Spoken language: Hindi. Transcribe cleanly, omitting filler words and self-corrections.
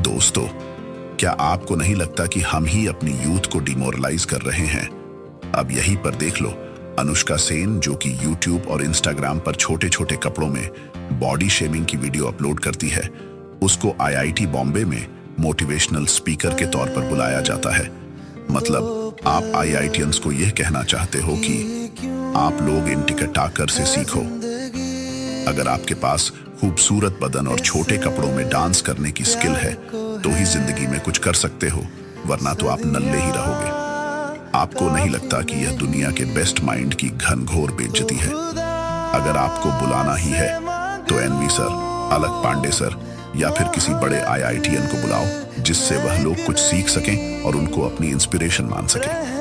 दोस्तों, क्या आपको नहीं लगता कि हम ही अपनी यूथ को डिमोरलाइज कर रहे हैं? अब यहीं पर देख लो, अनुष्का सेन जो कि यूट्यूब और इंस्टाग्राम पर छोटे छोटे कपड़ों में बॉडी शेमिंग की वीडियो अपलोड करती है, उसको आईआईटी बॉम्बे में मोटिवेशनल स्पीकर के तौर पर बुलाया जाता है। मतलब आप आईआईटियंस को यह कहना चाहते हो कि आप लोग इन टिकटॉकर से सीखो। अगर आपके पास खूबसूरत बदन और छोटे कपड़ों में डांस करने की स्किल है तो ही जिंदगी में कुछ कर सकते हो, वरना तो आप नल्ले ही रहोगे। आपको नहीं लगता कि यह दुनिया के बेस्ट माइंड की घनघोर बेइज्जती है? अगर आपको बुलाना ही है तो एनवी सर, अलक पांडे सर या फिर किसी बड़े आईआईटीएन को बुलाओ, जिससे वह लोग कुछ सीख सकें और उनको अपनी इंस्पिरेशन मान सकें।